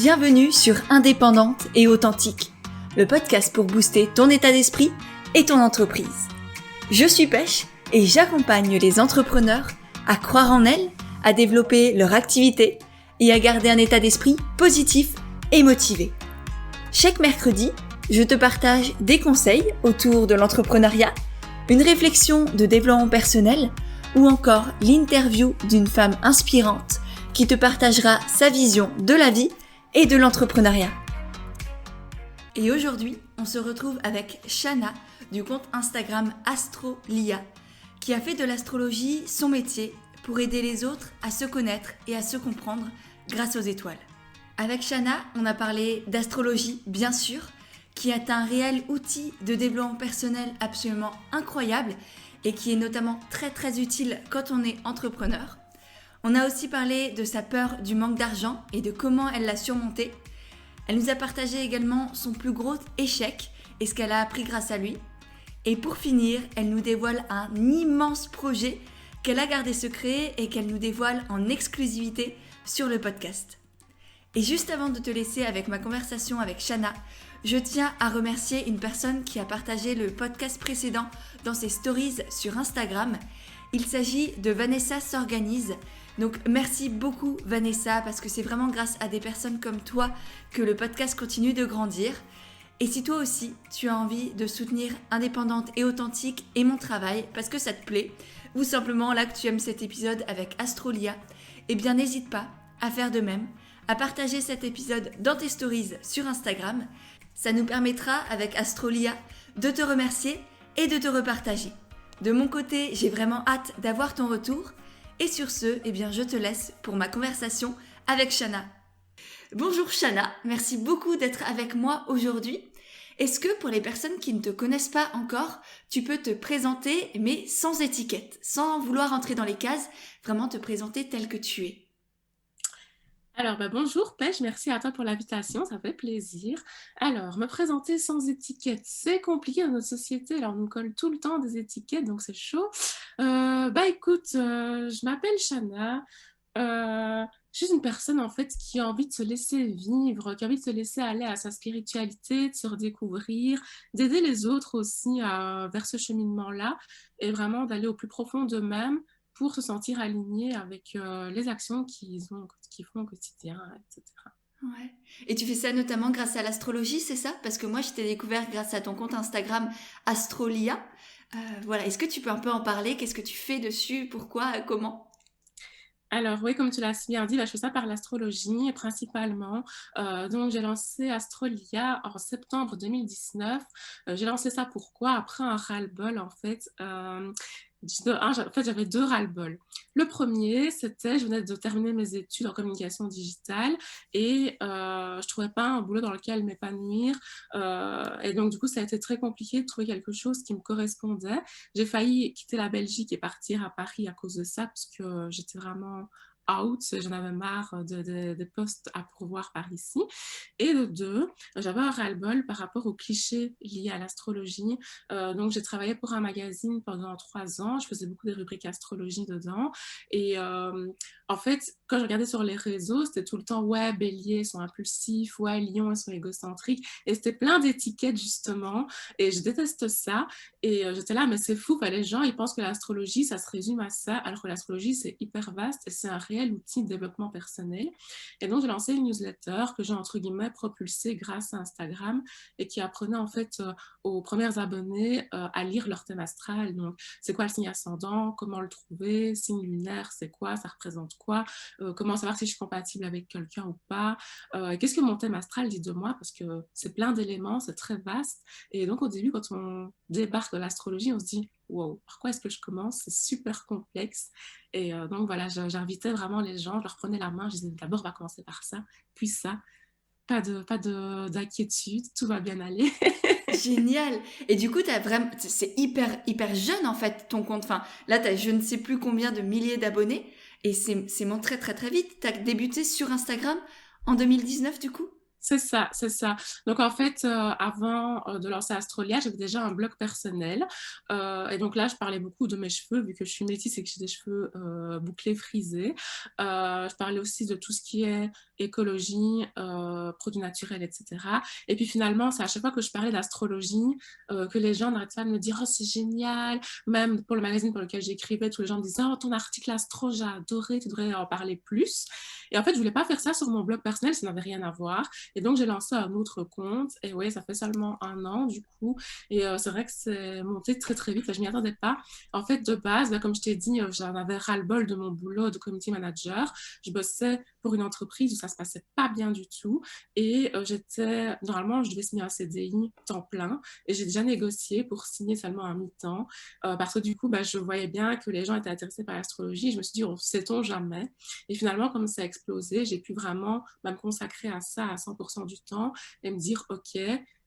Bienvenue sur Indépendante et Authentique, le podcast pour booster ton état d'esprit et ton entreprise. Je suis Pêche et j'accompagne les entrepreneurs à croire en elles, à développer leur activité et à garder un état d'esprit positif et motivé. Chaque mercredi, je te partage des conseils autour de l'entrepreneuriat, une réflexion de développement personnel ou encore l'interview d'une femme inspirante qui te partagera sa vision de la vie et de l'entrepreneuriat. Et aujourd'hui, on se retrouve avec Shana du compte Instagram Astrolia qui a fait de l'astrologie son métier pour aider les autres à se connaître et à se comprendre grâce aux étoiles. Avec Shana, on a parlé d'astrologie, bien sûr, qui est un réel outil de développement personnel absolument incroyable et qui est notamment très très utile quand on est entrepreneur. On a aussi parlé de sa peur du manque d'argent et de comment elle l'a surmonté. Elle nous a partagé également son plus gros échec et ce qu'elle a appris grâce à lui. Et pour finir, elle nous dévoile un immense projet qu'elle a gardé secret et qu'elle nous dévoile en exclusivité sur le podcast. Et juste avant de te laisser avec ma conversation avec Shana, je tiens à remercier une personne qui a partagé le podcast précédent dans ses stories sur Instagram. Il s'agit de Vanessa s'organise. Donc merci beaucoup Vanessa parce que c'est vraiment grâce à des personnes comme toi que le podcast continue de grandir. Et si toi aussi tu as envie de soutenir Indépendante et Authentique et mon travail parce que ça te plaît, ou simplement là que tu aimes cet épisode avec Astrolia, eh bien n'hésite pas à faire de même, à partager cet épisode dans tes stories sur Instagram. Ça nous permettra avec Astrolia de te remercier et de te repartager. De mon côté, j'ai vraiment hâte d'avoir ton retour. Et sur ce, eh bien, je te laisse pour ma conversation avec Shana. Bonjour Shana, merci beaucoup d'être avec moi aujourd'hui. Est-ce que pour les personnes qui ne te connaissent pas encore, tu peux te présenter mais sans étiquette, sans vouloir entrer dans les cases, vraiment te présenter tel que tu es? Alors, bonjour Pêche, merci à toi pour l'invitation, ça fait plaisir. Alors, me présenter sans étiquette, c'est compliqué dans notre société, alors on nous colle tout le temps des étiquettes, donc c'est chaud. Écoute, je m'appelle Shana, je suis une personne en fait qui a envie de se laisser vivre, qui a envie de se laisser aller à sa spiritualité, de se redécouvrir, d'aider les autres aussi vers ce cheminement-là et vraiment d'aller au plus profond d'eux-mêmes pour se sentir alignés avec les actions qu'ils font au quotidien, etc. Ouais. Et tu fais ça notamment grâce à l'astrologie, c'est ça? Parce que moi, je t'ai découvert grâce à ton compte Instagram Astrolia. Voilà, est-ce que tu peux un peu en parler? Qu'est-ce que tu fais dessus? Pourquoi? Comment? Alors oui, comme tu l'as si bien dit, je fais ça par l'astrologie principalement. Donc j'ai lancé Astrolia en septembre 2019. J'ai lancé ça pourquoi? Après un ras-le-bol en fait. J'avais deux ras-le-bol. Le premier, c'était, je venais de terminer mes études en communication digitale et je trouvais pas un boulot dans lequel m'épanouir. Et donc, du coup, ça a été très compliqué de trouver quelque chose qui me correspondait. J'ai failli quitter la Belgique et partir à Paris à cause de ça, parce que j'étais vraiment out, j'en avais marre des postes à pourvoir par ici. Et de deux, j'avais un ras-le-bol par rapport aux clichés liés à l'astrologie. Donc, j'ai travaillé pour un magazine pendant 3 ans. Je faisais beaucoup des rubriques astrologie dedans. Et en fait, quand je regardais sur les réseaux, c'était tout le temps « Ouais, bélier, ils sont impulsifs. Ouais, lion, ils sont égocentriques. » Et c'était plein d'étiquettes, justement. Et je déteste ça. Et j'étais là, mais c'est fou. Les gens, ils pensent que l'astrologie, ça se résume à ça, alors que l'astrologie, c'est hyper vaste et c'est un réel outil de développement personnel. Et donc, j'ai lancé une newsletter que j'ai, entre guillemets, propulsée grâce à Instagram et qui apprenait, en fait, aux premiers abonnés à lire leur thème astral. Donc, c'est quoi le signe ascendant? Comment le trouver? Signe lunaire, c'est quoi? Ça représente quoi? Comment savoir si je suis compatible avec quelqu'un ou pas? Qu'est-ce que mon thème astral dit de moi? Parce que c'est plein d'éléments, c'est très vaste. Et donc, au début, quand on débarque de l'astrologie, on se dit « Wow, par quoi est-ce que je commence ?» C'est super complexe. Et donc, voilà, j'invitais vraiment les gens, je leur prenais la main, je disais « D'abord, on va commencer par ça, puis ça. » Pas d'inquiétude, tout va bien aller. Génial! Et du coup, c'est hyper jeune en fait ton compte. Enfin, là, t'as je ne sais plus combien de milliers d'abonnés et c'est monté très très très vite. T'as débuté sur Instagram en 2019 du coup? C'est ça, c'est ça. Donc en fait, avant de lancer Astrolia, j'avais déjà un blog personnel. Et donc là, je parlais beaucoup de mes cheveux, vu que je suis métisse et que j'ai des cheveux bouclés, frisés. Je parlais aussi de tout ce qui est écologie, produits naturels, etc. Et puis finalement, c'est à chaque fois que je parlais d'astrologie que les gens n'arrêtent pas de me dire «Oh, c'est génial!» Même pour le magazine pour lequel j'écrivais, tous les gens me disaient «Oh, ton article astro, j'ai adoré, tu devrais en parler plus.» Et en fait, je voulais pas faire ça sur mon blog personnel, ça n'avait rien à voir. Et donc, j'ai lancé un autre compte. Et oui, ça fait seulement 1 an, du coup. Et c'est vrai que c'est monté très, très vite. Je m'y attendais pas. En fait, de base, bah, comme je t'ai dit, j'en avais ras-le-bol de mon boulot de community manager. Je bossais pour une entreprise où ça se passait pas bien du tout. Et normalement, je devais signer un CDI temps plein. Et j'ai déjà négocié pour signer seulement un mi-temps. Parce que du coup, bah, je voyais bien que les gens étaient intéressés par l'astrologie. Je me suis dit, oh, sait-on jamais. Et finalement, comme ça a explosé, j'ai pu vraiment me consacrer à ça à 100% du temps et me dire, OK,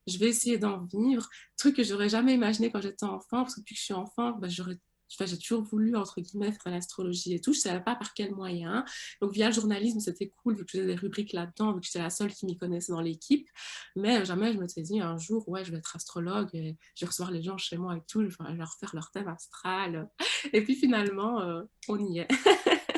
je vais essayer d'en vivre. Truc que j'aurais jamais imaginé quand j'étais enfant, parce que depuis que je suis enfant, bah, j'ai toujours voulu, entre guillemets, faire l'astrologie et tout. Je ne savais pas par quel moyen. Donc, via le journalisme, c'était cool, vu que j'avais des rubriques là-dedans, vu que j'étais la seule qui m'y connaissait dans l'équipe. Mais jamais je me suis dit un jour, ouais, je vais être astrologue et je vais recevoir les gens chez moi et tout, je vais leur faire leur thème astral. Et puis finalement, on y est.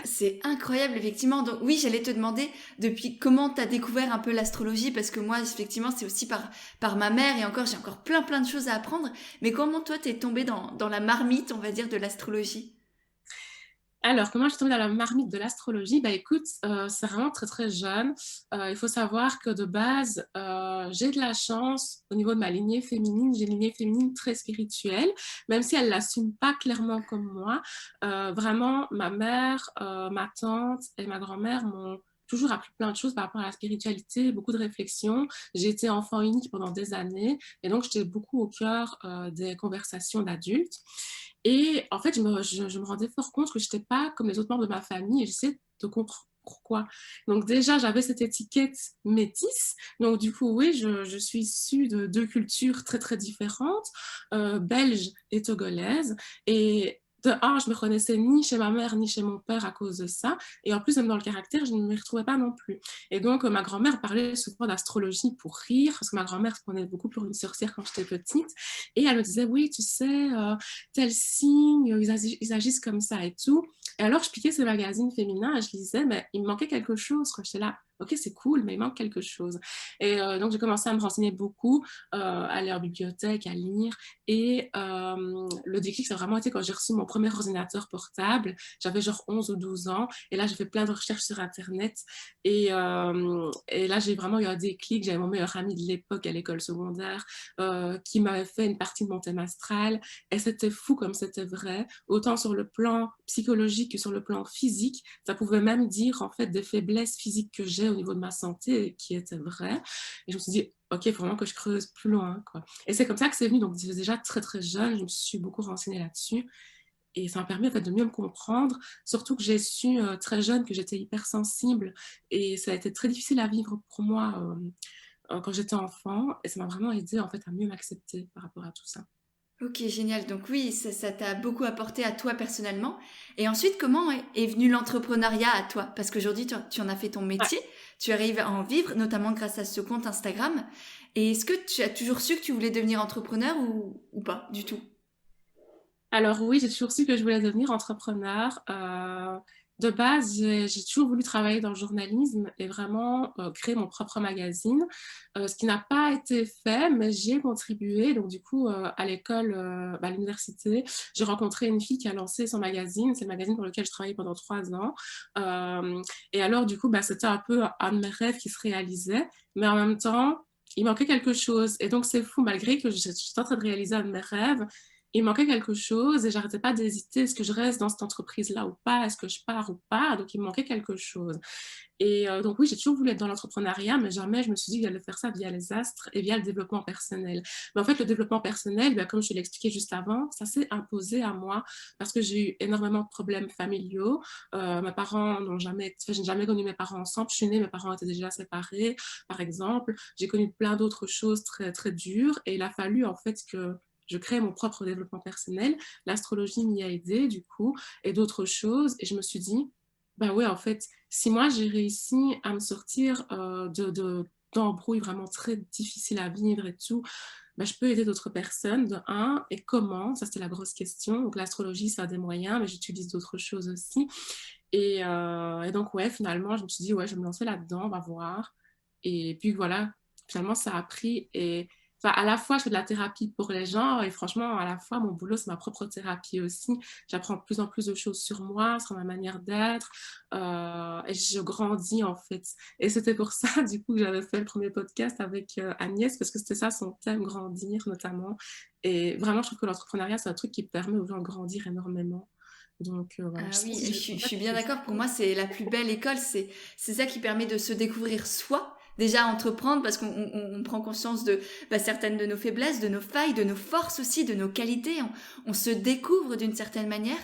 C'est incroyable, effectivement. Donc oui, j'allais te demander depuis comment tu as découvert un peu l'astrologie, parce que moi, effectivement, c'est aussi par ma mère, et encore, j'ai encore plein de choses à apprendre. Mais comment toi, t'es tombée dans la marmite, on va dire, de l'astrologie? Alors, comment je suis tombée dans la marmite de l'astrologie? Bah écoute, c'est vraiment très très jeune. Il faut savoir que de base, j'ai de la chance au niveau de ma lignée féminine. J'ai une lignée féminine très spirituelle, même si elle l'assume pas clairement comme moi. Vraiment, ma mère, ma tante et ma grand-mère m'ont toujours appris plein de choses par rapport à la spiritualité, beaucoup de réflexions. J'ai été enfant unique pendant des années et donc j'étais beaucoup au cœur des conversations d'adultes. Et en fait, je me rendais fort compte que je n'étais pas comme les autres membres de ma famille et j'essayais de comprendre pourquoi. Donc déjà, j'avais cette étiquette métisse. Donc du coup, oui, je suis issue de deux cultures très, très différentes, belge et togolaise. Et de un, je me reconnaissais ni chez ma mère ni chez mon père à cause de ça. Et en plus, même dans le caractère, je ne me retrouvais pas non plus. Et donc, ma grand-mère parlait souvent d'astrologie pour rire, parce que ma grand-mère se prenait beaucoup pour une sorcière quand j'étais petite. Et elle me disait, oui, tu sais, tel signe, ils agissent comme ça et tout. Et alors, je piquais ces magazines féminins et je lisais, mais il me manquait quelque chose. Quand j'étais là, ok, c'est cool, mais il manque quelque chose. Et donc, j'ai commencé à me renseigner beaucoup, aller en bibliothèque, à lire. Et le déclic, ça a vraiment été quand j'ai reçu mon premier ordinateur portable. J'avais genre 11 ou 12 ans. Et là, j'ai fait plein de recherches sur Internet. Et là, j'ai vraiment eu un déclic. J'avais mon meilleur ami de l'époque à l'école secondaire qui m'avait fait une partie de mon thème astral. Et c'était fou comme c'était vrai. Autant sur le plan psychologique que sur le plan physique. Ça pouvait même dire en fait des faiblesses physiques que j'ai au niveau de ma santé qui étaient vraies. Et je me suis dit, ok, il faut vraiment que je creuse plus loin, quoi. Et c'est comme ça que c'est venu. Donc, déjà très, très jeune, je me suis beaucoup renseignée là-dessus. Et ça m'a permis en fait, de mieux me comprendre, surtout que j'ai su très jeune que j'étais hypersensible. Et ça a été très difficile à vivre pour moi quand j'étais enfant. Et ça m'a vraiment aidé en fait, à mieux m'accepter par rapport à tout ça. Ok, génial. Donc oui, ça t'a beaucoup apporté à toi personnellement. Et ensuite, comment est venu l'entrepreneuriat à toi? Parce qu'aujourd'hui, tu en as fait ton Ouais. métier, tu arrives à en vivre, notamment grâce à ce compte Instagram. Et est-ce que tu as toujours su que tu voulais devenir entrepreneur ou pas du tout? Alors oui, j'ai toujours su que je voulais devenir entrepreneur. De base, j'ai toujours voulu travailler dans le journalisme et vraiment créer mon propre magazine, ce qui n'a pas été fait, mais j'y ai contribué. Donc du coup, à l'école, à l'université, j'ai rencontré une fille qui a lancé son magazine. C'est le magazine pour lequel je travaillais pendant 3 ans. Et alors du coup, c'était un peu un de mes rêves qui se réalisait, mais en même temps, il manquait quelque chose. Et donc c'est fou, malgré que j'étais en train de réaliser un de mes rêves, il manquait quelque chose et j'arrêtais pas d'hésiter. Est-ce que je reste dans cette entreprise-là ou pas? Est-ce que je pars ou pas? Donc, il me manquait quelque chose. Et donc, oui, j'ai toujours voulu être dans l'entrepreneuriat, mais jamais je me suis dit que j'allais faire ça via les astres et via le développement personnel. Mais en fait, le développement personnel, comme je te l'ai expliqué juste avant, ça s'est imposé à moi parce que j'ai eu énormément de problèmes familiaux. Mes parents n'ont jamais, je n'ai jamais connu mes parents ensemble. Je suis née, mes parents étaient déjà séparés, par exemple. J'ai connu plein d'autres choses très, très dures et il a fallu, en fait, que je crée mon propre développement personnel. L'astrologie m'y a aidé, du coup, et d'autres choses. Et je me suis dit, bah ouais, en fait, si moi j'ai réussi à me sortir d'embrouilles vraiment très difficiles à vivre et tout, je peux aider d'autres personnes, de un, et comment? Ça, c'était la grosse question. Donc, l'astrologie, ça a des moyens, mais j'utilise d'autres choses aussi. Et donc, ouais, finalement, je me suis dit, ouais, je vais me lancer là-dedans, on va voir. Et puis voilà, finalement, ça a pris. Et enfin, à la fois, je fais de la thérapie pour les gens, et franchement, à la fois, mon boulot, c'est ma propre thérapie aussi. J'apprends de plus en plus de choses sur moi, sur ma manière d'être, et je grandis, en fait. Et c'était pour ça, du coup, que j'avais fait le premier podcast avec Agnès, parce que c'était ça son thème, grandir, notamment. Et vraiment, je trouve que l'entrepreneuriat, c'est un truc qui permet aux gens de grandir énormément. Donc, voilà, je Ah sais pas oui, si j'ai je répondu à suis ta bien d'accord. Pour question. moi, c'est la plus belle école. C'est ça qui permet de se découvrir soi. Déjà entreprendre parce qu'on prend conscience de certaines de nos faiblesses, de nos failles, de nos forces aussi, de nos qualités. On se découvre d'une certaine manière.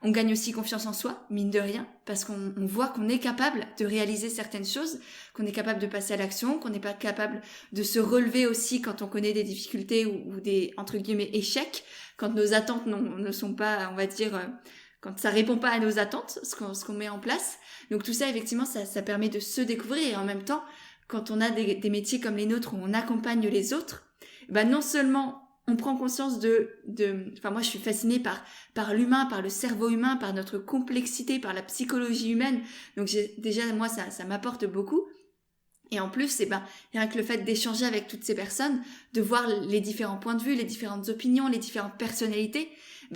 On gagne aussi confiance en soi, mine de rien, parce qu'on voit qu'on est capable de réaliser certaines choses, qu'on est capable de passer à l'action, qu'on n'est pas capable de se relever aussi quand on connaît des difficultés ou des, entre guillemets, échecs, quand nos attentes ne sont pas, on va dire, quand ça répond pas à nos attentes, ce qu'on met en place. Donc tout ça, effectivement, ça permet de se découvrir et en même temps, quand on a des métiers comme les nôtres où on accompagne les autres, non seulement on prend conscience enfin moi je suis fascinée par l'humain, par le cerveau humain, par notre complexité, par la psychologie humaine. Donc déjà moi ça m'apporte beaucoup. Et en plus, rien que le fait d'échanger avec toutes ces personnes, de voir les différents points de vue, les différentes opinions, les différentes personnalités,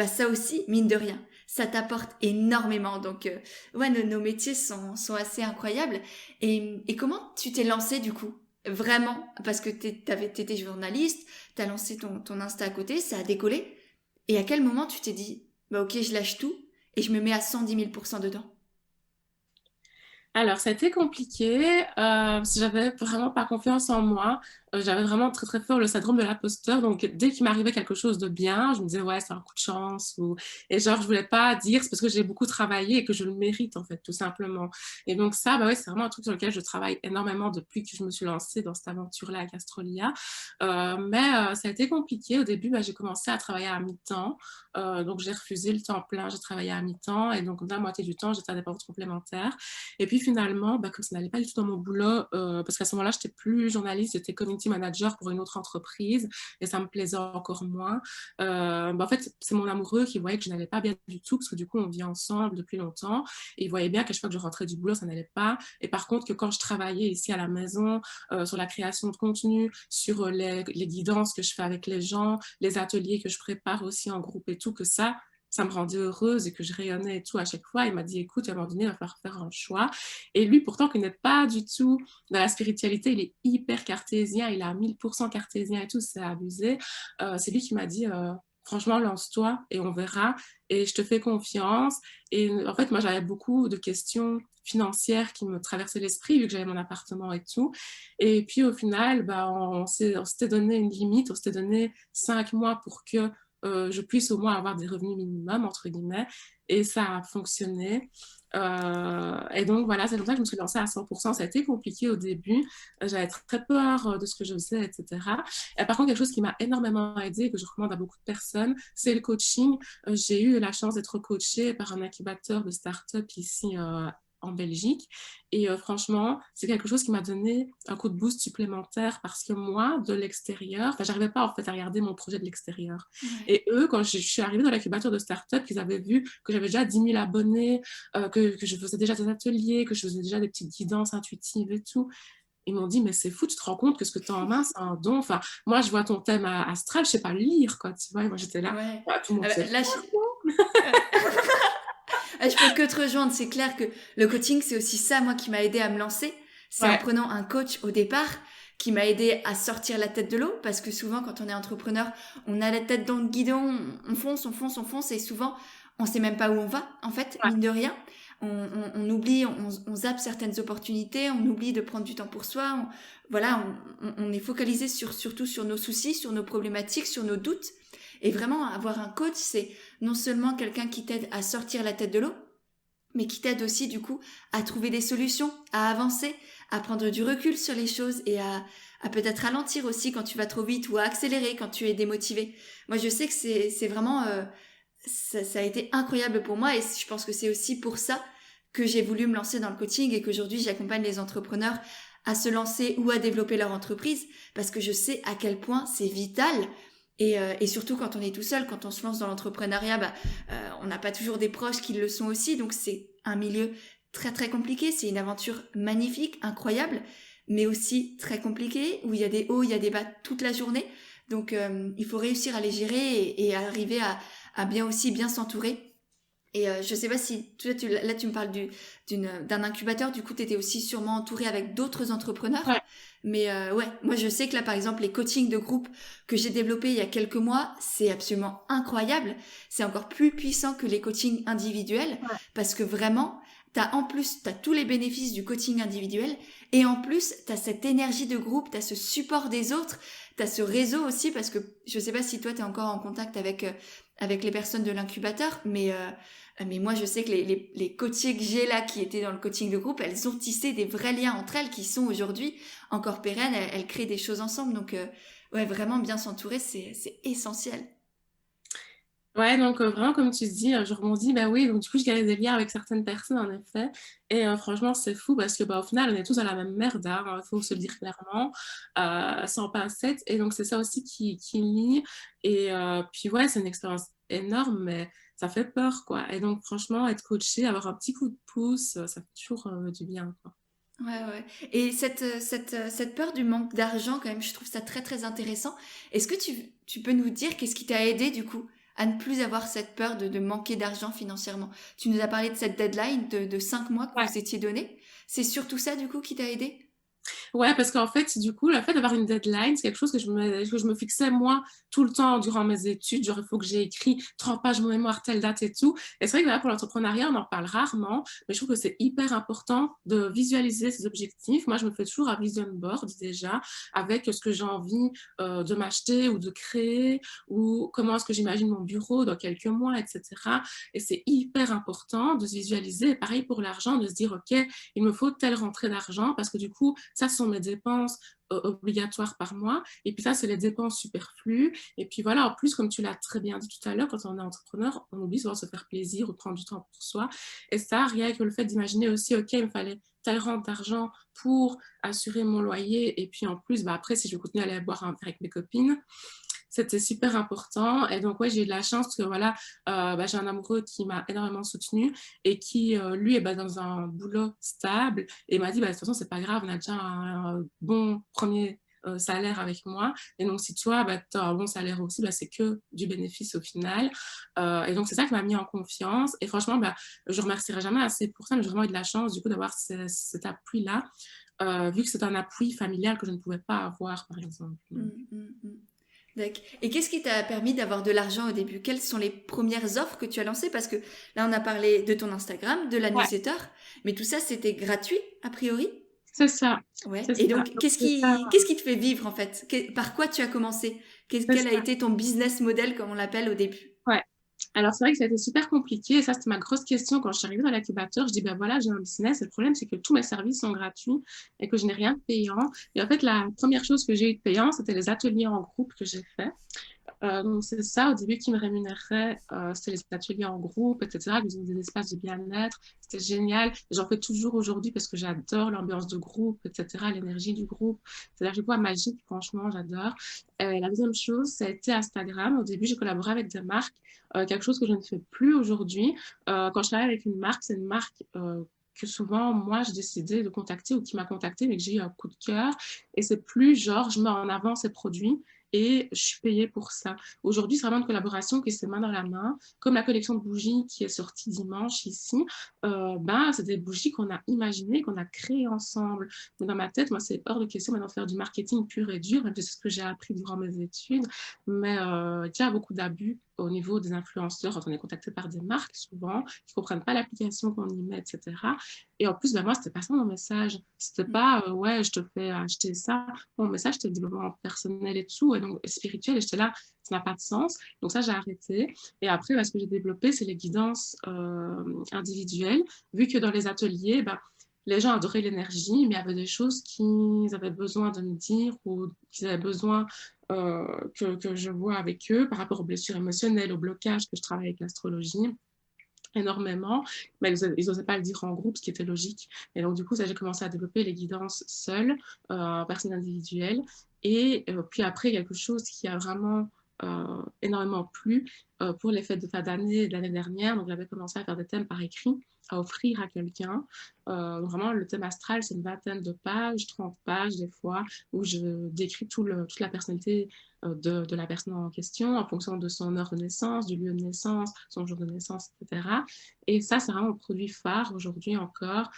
ça aussi, mine de rien, ça t'apporte énormément. Donc, ouais, nos métiers sont assez incroyables. Et comment tu t'es lancée du coup? Vraiment? Parce que t'étais journaliste, t'as lancé ton Insta à côté, ça a décollé. Et à quel moment tu t'es dit, ok, je lâche tout et je me mets à 110 000% dedans? Alors, ça a été compliqué parce que j'avais vraiment pas confiance en moi. J'avais vraiment très très fort le syndrome de l'imposteur. Donc, dès qu'il m'arrivait quelque chose de bien, je me disais, ouais, c'est un coup de chance. Et genre, je voulais pas dire, c'est parce que j'ai beaucoup travaillé et que je le mérite, en fait, tout simplement. Et donc, ça, ouais, c'est vraiment un truc sur lequel je travaille énormément depuis que je me suis lancée dans cette aventure-là avec Astrolia. Mais ça a été compliqué. Au début, j'ai commencé à travailler à mi-temps. Donc, j'ai refusé le temps plein, j'ai travaillé à mi-temps. Et donc, la moitié du temps, j'étais indépendante complémentaire. Et puis finalement, comme ça n'allait pas du tout dans mon boulot, parce qu'à ce moment-là, je n'étais plus journaliste, j'étais community manager pour une autre entreprise et ça me plaisait encore moins. En fait, c'est mon amoureux qui voyait que je n'allais pas bien du tout, parce que du coup, on vit ensemble depuis longtemps et il voyait bien qu'à chaque fois que je rentrais du boulot, ça n'allait pas. Et par contre, que quand je travaillais ici à la maison, sur la création de contenu, sur les guidances que je fais avec les gens, les ateliers que je prépare aussi en groupe et tout, que ça me rendait heureuse et que je rayonnais et tout à chaque fois. Il m'a dit, écoute, à un moment donné, il va falloir faire un choix. Et lui, pourtant, qui n'est pas du tout dans la spiritualité, il est hyper cartésien, il est à 1000% cartésien et tout, c'est abusé. C'est lui qui m'a dit, franchement, lance-toi et on verra. Et je te fais confiance. Et en fait, moi, j'avais beaucoup de questions financières qui me traversaient l'esprit, vu que j'avais mon appartement et tout. Et puis, au final, on s'était donné une limite, on s'était donné 5 mois pour que je puisse au moins avoir des revenus minimums, entre guillemets, et ça a fonctionné. Et donc voilà, c'est comme ça que je me suis lancée à 100%. Ça a été compliqué au début, j'avais très peur de ce que je faisais, etc. Et par contre, quelque chose qui m'a énormément aidée et que je recommande à beaucoup de personnes, c'est le coaching. J'ai eu la chance d'être coachée par un incubateur de start-up ici en Belgique. Et franchement, c'est quelque chose qui m'a donné un coup de boost supplémentaire parce que moi, de l'extérieur, j'arrivais pas en fait à regarder mon projet de l'extérieur. Ouais. Et eux, quand je suis arrivée dans l'incubateur de start-up, ils avaient vu que j'avais déjà 10 000 abonnés, que je faisais déjà des ateliers, que je faisais déjà des petites guidances intuitives et tout. Ils m'ont dit, mais c'est fou, tu te rends compte que ce que tu as en main, c'est un don. Enfin, moi, je vois ton thème astral, je sais pas le lire, quoi, tu vois. Et moi, j'étais là, Ouais. tout le monde sait le Là, faire. je peux que te rejoindre. C'est clair que le coaching, c'est aussi ça, moi, qui m'a aidé à me lancer. C'est en Ouais, prenant un coach au départ qui m'a aidé à sortir la tête de l'eau. Parce que souvent, quand on est entrepreneur, on a la tête dans le guidon, on fonce, on fonce, on fonce. Et souvent, on sait même pas où on va, en fait, ouais, mine de rien. On oublie, on zappe certaines opportunités, on oublie de prendre du temps pour soi. Voilà, on est focalisé surtout sur nos soucis, sur nos problématiques, sur nos doutes. Et vraiment, avoir un coach, c'est non seulement quelqu'un qui t'aide à sortir la tête de l'eau, mais qui t'aide aussi du coup à trouver des solutions, à avancer, à prendre du recul sur les choses et à peut-être ralentir aussi quand tu vas trop vite ou à accélérer quand tu es démotivé. Moi, je sais que c'est vraiment ça a été incroyable pour moi et je pense que c'est aussi pour ça que j'ai voulu me lancer dans le coaching et qu'aujourd'hui j'accompagne les entrepreneurs à se lancer ou à développer leur entreprise, parce que je sais à quel point c'est vital. Et surtout quand on est tout seul, quand on se lance dans l'entrepreneuriat, on n'a pas toujours des proches qui le sont aussi, donc c'est un milieu très très compliqué, c'est une aventure magnifique, incroyable, mais aussi très compliquée, où il y a des hauts, il y a des bas toute la journée, donc il faut réussir à les gérer et arriver à bien aussi bien s'entourer. Et je sais pas si là tu me parles d'un incubateur, du coup tu étais aussi sûrement entouré avec d'autres entrepreneurs. Ouais. Mais ouais, moi je sais que là par exemple les coachings de groupe que j'ai développés il y a quelques mois, c'est absolument incroyable. C'est encore plus puissant que les coachings individuels Ouais. parce que vraiment, t'as tous les bénéfices du coaching individuel et en plus t'as cette énergie de groupe, t'as ce support des autres, t'as ce réseau aussi parce que je sais pas si toi t'es encore en contact avec les personnes de l'incubateur, mais moi je sais que les coachés que j'ai là qui étaient dans le coaching de groupe, elles ont tissé des vrais liens entre elles qui sont aujourd'hui encore pérennes, elles créent des choses ensemble, donc ouais, vraiment bien s'entourer, c'est essentiel. Ouais, donc vraiment, comme tu dis, je rebondis, bah oui, donc du coup, je garde des liens avec certaines personnes, en effet. Et franchement, c'est fou parce que, au final, on est tous dans la même merde, il faut se le dire clairement, sans pincettes. Et donc, c'est ça aussi qui lie. Et puis, ouais, c'est une expérience énorme, mais ça fait peur, quoi. Et donc, franchement, être coaché, avoir un petit coup de pouce, ça fait toujours du bien, quoi. Ouais, ouais. Et cette peur du manque d'argent, quand même, je trouve ça très, très intéressant. Est-ce que tu peux nous dire qu'est-ce qui t'a aidé, du coup, à ne plus avoir cette peur de manquer d'argent financièrement? Tu nous as parlé de cette deadline de 5 mois que Ouais. vous étiez donné. C'est surtout ça, du coup, qui t'a aidé? Ouais, parce qu'en fait, du coup, le fait d'avoir une deadline, c'est quelque chose que je me fixais moi tout le temps durant mes études. Genre, il faut que j'ai écrit 30 pages de mon mémoire, telle date et tout. Et c'est vrai que là, pour l'entrepreneuriat, on en parle rarement, mais je trouve que c'est hyper important de visualiser ses objectifs. Moi, je me fais toujours un vision board déjà avec ce que j'ai envie de m'acheter ou de créer ou comment est-ce que j'imagine mon bureau dans quelques mois, etc. Et c'est hyper important de se visualiser. Et pareil pour l'argent, de se dire, OK, il me faut telle rentrée d'argent parce que du coup, ça sont mes dépenses obligatoires par mois. Et puis ça, c'est les dépenses superflues. Et puis voilà, en plus, comme tu l'as très bien dit tout à l'heure, quand on est entrepreneur, on oublie souvent de se faire plaisir ou de prendre du temps pour soi. Et ça, rien que le fait d'imaginer aussi, OK, il me fallait telle rente d'argent pour assurer mon loyer. Et puis en plus, après, si je continue à aller boire un verre avec mes copines, c'était super important. Et donc, ouais, j'ai eu de la chance parce que voilà, j'ai un amoureux qui m'a énormément soutenue et qui, lui, est dans un boulot stable et m'a dit, de toute façon, c'est pas grave, on a déjà un bon premier salaire avec moi. Et donc, si toi, tu as un bon salaire aussi, c'est que du bénéfice au final. Et donc, c'est ça qui m'a mis en confiance. Et franchement, je remercierai jamais assez pour ça, mais j'ai vraiment eu de la chance, du coup, d'avoir cet appui-là, vu que c'est un appui familial que je ne pouvais pas avoir, par exemple. Mm, mm, mm. D'accord. Et qu'est-ce qui t'a permis d'avoir de l'argent au début? Quelles sont les premières offres que tu as lancées? Parce que là, on a parlé de ton Instagram, de la Ouais, newsletter, mais tout ça, c'était gratuit, a priori? c'est ça. Ouais. C'est Et ça. donc, Donc, c'est ça. qu'est-ce qui te fait vivre, en fait? Par quoi tu as commencé? C'est Quel a ça. été ton business model, comme on l'appelle au début? Ouais. Alors, c'est vrai que ça a été super compliqué. Et ça, c'était ma grosse question quand je suis arrivée dans l'incubateur. Je dis, ben voilà, j'ai un business. Et le problème, c'est que tous mes services sont gratuits et que je n'ai rien de payant. Et en fait, la première chose que j'ai eu de payant, c'était les ateliers en groupe que j'ai fait. Donc, c'est ça au début qui me rémunérait. C'était les ateliers en groupe, etc. Ils ont des espaces de bien-être. C'était génial. J'en fais toujours aujourd'hui parce que j'adore l'ambiance de groupe, etc. L'énergie du groupe. C'est-à-dire que je vois magique, franchement, j'adore. La deuxième chose, ça a été Instagram. Au début, j'ai collaboré avec des marques, quelque chose que je ne fais plus aujourd'hui. Quand je travaille avec une marque, c'est une marque que souvent, moi, j'ai décidé de contacter ou qui m'a contacté, mais que j'ai eu un coup de cœur. Et c'est plus genre, je mets en avant ces produits et je suis payée pour ça. Aujourd'hui, c'est vraiment une collaboration qui se fait main dans la main, comme la collection de bougies qui est sortie dimanche ici. C'est des bougies qu'on a imaginées, qu'on a créées ensemble. Mais dans ma tête, moi, c'est hors de question maintenant de faire du marketing pur et dur, même si c'est ce que j'ai appris durant mes études. Mais il y a beaucoup d'abus au niveau des influenceurs quand on est contacté par des marques souvent qui ne comprennent pas l'application qu'on y met, etc. Et en plus, moi, c'était pas ça mon message. C'était pas ouais, je te fais acheter ça. Mon message, c'était le développement personnel et tout, et donc spirituel. Et j'étais là, ça n'a pas de sens. Donc ça, j'ai arrêté. Et après, ce que j'ai développé, c'est les guidances individuelles. Vu que dans les ateliers, les gens adoraient l'énergie, mais il y avait des choses qu'ils avaient besoin de me dire ou qu'ils avaient besoin que je vois avec eux par rapport aux blessures émotionnelles, au blocage que je travaille avec l'astrologie. énormément, mais ils n'osaient pas le dire en groupe, ce qui était logique. Et donc, du coup, ça, j'ai commencé à développer les guidances seules, personnes individuelles. Et puis après, quelque chose qui a vraiment énormément plu pour les fêtes de fin d'année de l'année dernière. Donc, j'avais commencé à faire des thèmes par écrit, à offrir à quelqu'un. Vraiment, le thème astral, c'est une vingtaine de pages, 30 pages des fois, où je décris toute la personnalité de la personne en question en fonction de son heure de naissance, du lieu de naissance, son jour de naissance, etc. Et ça, c'est vraiment un produit phare aujourd'hui encore.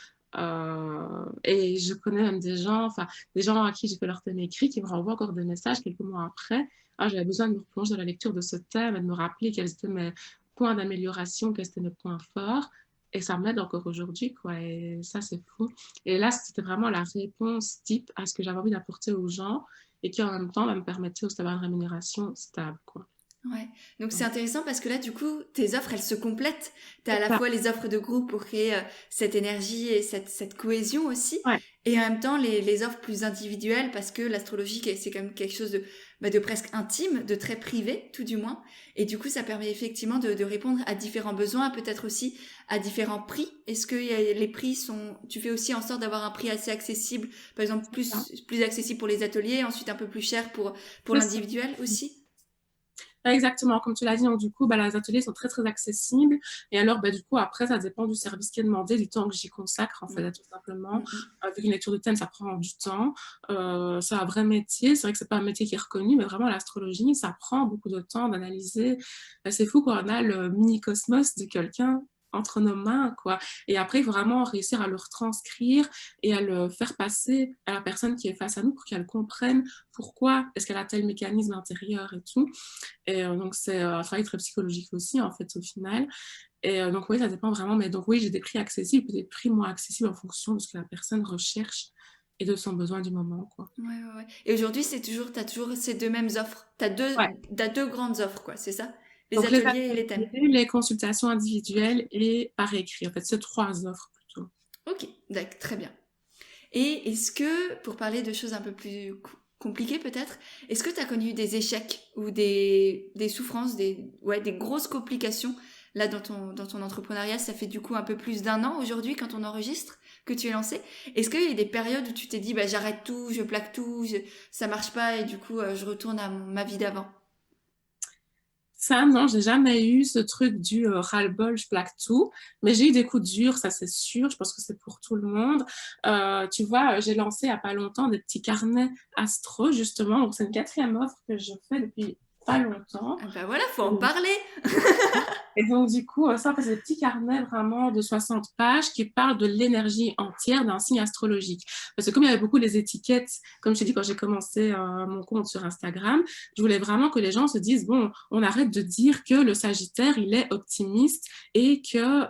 Et je connais même des gens à qui j'ai fait leur thème écrit qui me renvoient encore des messages quelques mois après. Ah, j'avais besoin de me replonger dans la lecture de ce thème et de me rappeler quels étaient mes points d'amélioration, quels étaient mes points forts. Et ça m'aide encore aujourd'hui, quoi. Et ça, c'est fou. Et là, c'était vraiment la réponse type à ce que j'avais envie d'apporter aux gens et qui, en même temps, va me permettre aussi d'avoir une rémunération stable, quoi. Ouais. Donc c'est intéressant parce que là, du coup, tes offres, elles se complètent. T'as à la Ça, fois les offres de groupe pour créer cette énergie et cette cohésion aussi. ouais, Et en même temps, les offres plus individuelles parce que l'astrologie, c'est quand même quelque chose de presque intime, de très privé, tout du moins. Et du coup, ça permet effectivement de répondre à différents besoins, peut-être aussi à différents prix. Est-ce que les prix tu fais aussi en sorte d'avoir un prix assez accessible, par exemple, ça. plus accessible pour les ateliers, ensuite un peu plus cher pour C'est ça. l'individuel aussi? Exactement, comme tu l'as dit, donc du coup, les ateliers sont très, très accessibles. Et alors, du coup, après, ça dépend du service qui est demandé, du temps que j'y consacre, en Mm. fait, tout simplement. Mm, Avec une lecture de thème, ça prend du temps. C'est un vrai métier. C'est vrai que c'est pas un métier qui est reconnu, mais vraiment, l'astrologie, ça prend beaucoup de temps d'analyser. C'est fou quand on a le mini-cosmos de quelqu'un entre nos mains, quoi. Et après, il faut vraiment réussir à le retranscrire et à le faire passer à la personne qui est face à nous pour qu'elle comprenne pourquoi est-ce qu'elle a tel mécanisme intérieur et tout. Et donc, c'est un travail très psychologique aussi, en fait, au final. Et donc, oui, ça dépend vraiment. Mais donc, oui, j'ai des prix accessibles, des prix moins accessibles en fonction de ce que la personne recherche et de son besoin du moment, quoi. Ouais, ouais, ouais. Et aujourd'hui, t'as toujours ces deux mêmes offres. Ouais. T'as deux grandes offres, quoi, c'est ça? Les Donc, les ateliers et les thèmes. ateliers, les consultations individuelles et par écrit. En fait, c'est 3 offres plutôt. Ok, d'accord, très bien. Et est-ce que, pour parler de choses un peu plus compliquées peut-être, est-ce que t'as connu des échecs ou des souffrances, des grosses complications là dans ton entrepreneuriat? Ça fait du coup un peu plus d'un an aujourd'hui quand on enregistre que tu es lancé. Est-ce qu'il y a eu des périodes où tu t'es dit, bah j'arrête tout, je plaque tout, ça marche pas et du coup je retourne à ma vie d'avant? Ça, non, j'ai jamais eu ce truc du ras-le-bol, je plaque tout. Mais j'ai eu des coups durs, ça c'est sûr. Je pense que c'est pour tout le monde. Tu vois, j'ai lancé il n'y a pas longtemps des petits carnets astro, justement. Donc, c'est une 4e offre que je fais depuis pas longtemps. Ah bah voilà, faut en parler. Et donc, du coup, ça, c'est des petits carnets vraiment de 60 pages qui parlent de l'énergie entière d'un signe astrologique. Parce que comme il y avait beaucoup les étiquettes, comme je t'ai dit quand j'ai commencé mon compte sur Instagram, je voulais vraiment que les gens se disent, bon, on arrête de dire que le Sagittaire, il est optimiste et que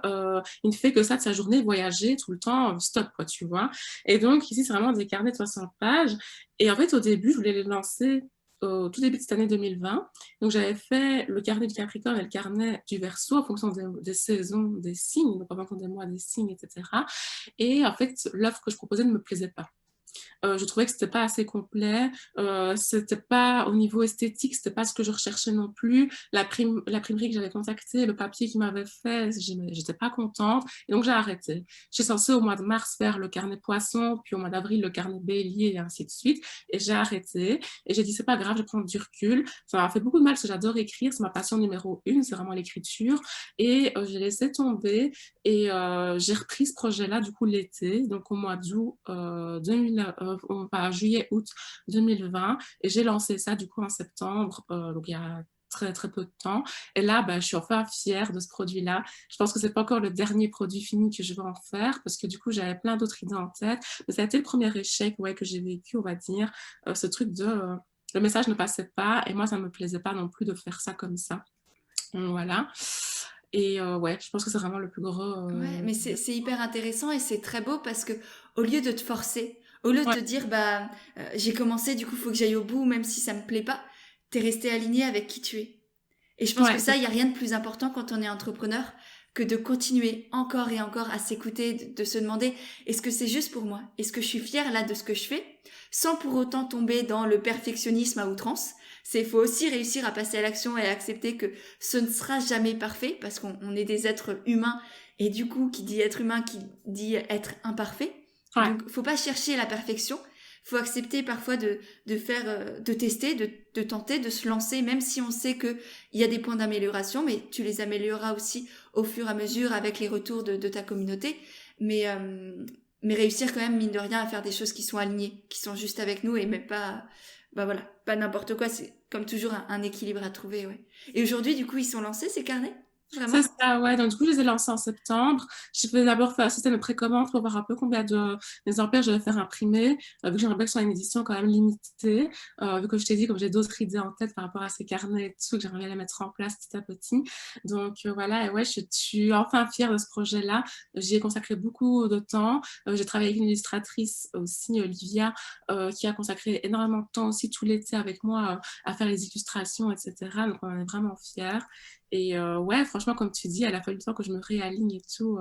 il ne fait que ça de sa journée, voyager tout le temps, stop, quoi, tu vois. Et donc, ici, c'est vraiment des carnets de 60 pages. Et en fait, au début, je voulais les lancer au tout début de cette année 2020. Donc, j'avais fait le carnet du Capricorne et le carnet du Verseau en fonction des saisons, des signes, donc en fonction des mois, des signes, etc. Et en fait, l'offre que je proposais ne me plaisait pas. Je trouvais que c'était pas assez complet, c'était pas au niveau esthétique, c'était pas ce que je recherchais non plus. L'imprimerie que j'avais contactée, le papier qu'ils m'avaient fait, j'étais pas contente. Et donc j'ai arrêté. J'étais censée au mois de mars faire le carnet poisson, puis au mois d'avril le carnet bélier et ainsi de suite. Et j'ai arrêté. Et j'ai dit c'est pas grave, je prends du recul. Ça m'a fait beaucoup de mal parce que j'adore écrire, c'est ma passion numéro 1, c'est vraiment l'écriture. Et j'ai laissé tomber et j'ai repris ce projet-là du coup l'été, donc au mois d'août juillet-août 2020, et j'ai lancé ça du coup en septembre, donc il y a très très peu de temps. Et là, je suis enfin fière de ce produit-là. Je pense que c'est pas encore le dernier produit fini que je vais en faire, parce que du coup j'avais plein d'autres idées en tête, mais ça a été le premier échec, que j'ai vécu, on va dire, ce truc de le message ne passait pas, et moi ça me plaisait pas non plus de faire ça comme ça. Donc, voilà. Et ouais, je pense que c'est vraiment le plus gros. Ouais, mais c'est hyper intéressant et c'est très beau parce que au lieu de te forcer, au lieu de Ouais, te dire bah j'ai commencé, du coup faut que j'aille au bout même si ça me plaît pas, t'es resté aligné avec qui tu es. Et je pense que ouais, ça, il y a rien de plus important quand on est entrepreneur que de continuer encore et encore à s'écouter, de se demander est-ce que c'est juste pour moi? Est-ce que je suis fière là de ce que je fais? Sans pour autant tomber dans le perfectionnisme à outrance. faut aussi réussir à passer à l'action et à accepter que ce ne sera jamais parfait parce qu'on est des êtres humains et du coup, qui dit être humain, qui dit être imparfait. Ouais. Donc, faut pas chercher la perfection. Faut accepter parfois de faire, de tester, de tenter, de se lancer, même si on sait que il y a des points d'amélioration, mais tu les amélioreras aussi au fur et à mesure avec les retours de ta communauté. Mais réussir quand même, mine de rien, à faire des choses qui sont alignées, qui sont juste avec nous et même pas, bah voilà, pas n'importe quoi. C'est comme toujours un équilibre à trouver, ouais. Et aujourd'hui, du coup, ils sont lancés, ces carnets? Vraiment? C'est ça, ouais. Donc, du coup, je les ai lancés en septembre. Je vais d'abord faire un système de précommande pour voir un peu combien d'exemplaires je vais faire imprimer, vu que j'aimerais bien que ce soit une édition quand même limitée. Vu que je t'ai dit, comme j'ai d'autres idées en tête par rapport à ces carnets et tout, que j'aimerais bien les mettre en place petit à petit. Donc, voilà. Et ouais, je suis enfin fière de ce projet-là. J'y ai consacré beaucoup de temps. J'ai travaillé avec une illustratrice aussi, Olivia, qui a consacré énormément de temps aussi tout l'été avec moi à faire les illustrations, etc. Donc, on en est vraiment fiers. Et ouais, franchement, comme tu dis, il a fallu le temps que je me réaligne et tout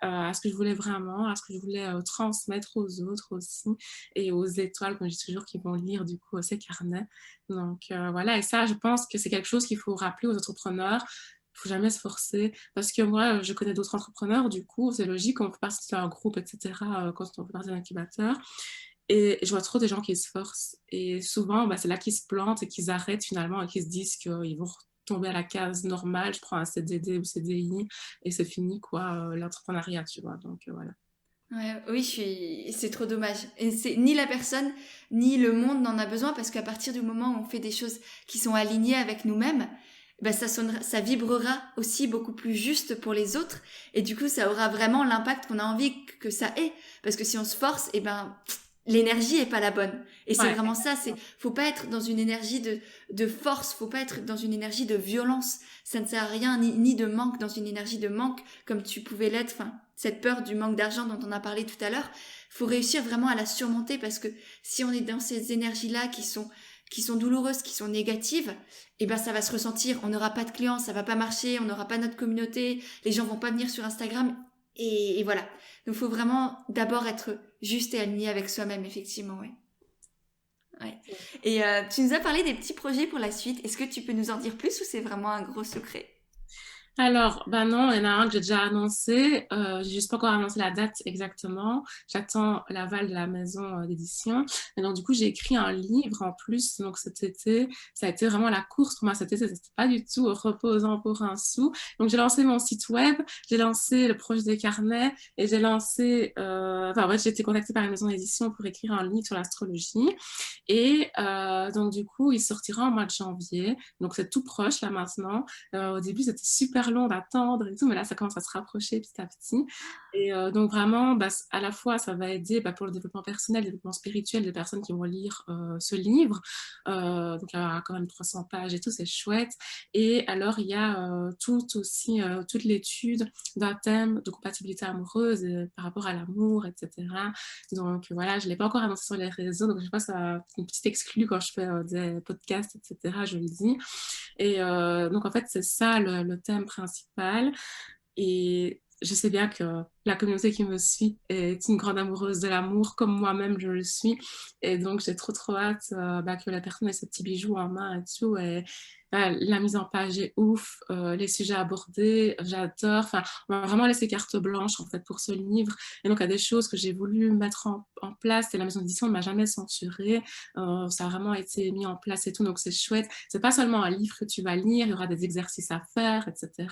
à ce que je voulais vraiment, à ce que je voulais transmettre aux autres aussi et aux étoiles, comme je dis toujours, qui vont lire du coup ces carnets. Donc voilà, et ça, je pense que c'est quelque chose qu'il faut rappeler aux entrepreneurs. Il ne faut jamais se forcer parce que moi, je connais d'autres entrepreneurs, du coup, c'est logique, on fait partie d'un groupe, etc., quand on fait partie d'un incubateur. Et je vois trop des gens qui se forcent. Et souvent, bah, c'est là qu'ils se plantent et qu'ils arrêtent finalement et qu'ils se disent qu'ils vont tomber à la case normale, je prends un CDD ou CDI et c'est fini, quoi, l'entrepreneuriat, tu vois. Donc, voilà. Ouais, oui, c'est trop dommage. Et c'est ni la personne, ni le monde n'en a besoin parce qu'à partir du moment où on fait des choses qui sont alignées avec nous-mêmes, ben ça vibrera aussi beaucoup plus juste pour les autres et du coup, ça aura vraiment l'impact qu'on a envie que ça ait. Parce que si on se force, et ben, l'énergie est pas la bonne. Et c'est Ouais. vraiment ça, faut pas être dans une énergie de force, faut pas être dans une énergie de violence. Ça ne sert à rien, ni de manque, dans une énergie de manque, comme tu pouvais l'être, enfin, cette peur du manque d'argent dont on a parlé tout à l'heure. Faut réussir vraiment à la surmonter parce que si on est dans ces énergies-là qui sont douloureuses, qui sont négatives, eh ben, ça va se ressentir. On n'aura pas de clients, ça va pas marcher, on n'aura pas notre communauté, les gens vont pas venir sur Instagram. Et voilà. Donc, faut vraiment d'abord être juste et aligné avec soi-même, effectivement, ouais. Ouais. Et tu nous as parlé des petits projets pour la suite. Est-ce que tu peux nous en dire plus ou c'est vraiment un gros secret? Alors, ben non, il y en a un que j'ai déjà annoncé. J'ai juste pas encore annoncé la date exactement. J'attends l'aval de la maison d'édition. Et donc, du coup, j'ai écrit un livre en plus. Donc, cet été, ça a été vraiment la course pour moi cet été. C'était pas du tout reposant pour un sou. Donc, j'ai lancé mon site web, j'ai lancé le projet des carnets et j'ai lancé, enfin, en fait, j'ai été contactée par une maison d'édition pour écrire un livre sur l'astrologie. Et donc, du coup, il sortira en mois de janvier. Donc, c'est tout proche là maintenant. Au début, c'était super long d'attendre et tout, mais là, ça commence à se rapprocher petit à petit. Et donc, vraiment, bah, à la fois, ça va aider pour le développement personnel, le développement spirituel des personnes qui vont lire ce livre. Donc, il y a quand même 300 pages et tout, c'est chouette. Et alors, il y a toute l'étude d'un thème de compatibilité amoureuse par rapport à l'amour, etc. Donc, voilà, je ne l'ai pas encore annoncé sur les réseaux, donc je pense à une petite exclue quand je fais des podcasts, etc. Je le dis. Et donc, en fait, c'est ça le thème principal. Et je sais bien que la communauté qui me suit est une grande amoureuse de l'amour, comme moi-même je le suis. Et donc, j'ai trop hâte que la personne ait ce petit bijou en main et tout. Et la mise en page est ouf, les sujets abordés, j'adore. Enfin, on m'a vraiment laissé carte blanche en fait pour ce livre. Et donc, il y a des choses que j'ai voulu mettre en place et la maison d'édition ne m'a jamais censuré. Ça a vraiment été mis en place et tout. Donc, c'est chouette. C'est pas seulement un livre que tu vas lire, il y aura des exercices à faire, etc.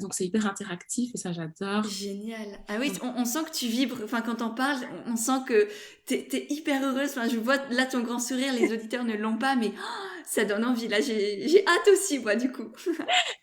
Donc, c'est hyper interactif et ça, j'adore. Génial. Ah oui, on sent que tu vibres. Enfin, quand on parle, on sent que t'es hyper heureuse. Enfin, je vois là ton grand sourire. Les auditeurs ne l'ont pas, mais ça donne envie. Là, j'ai hâte aussi, moi, du coup.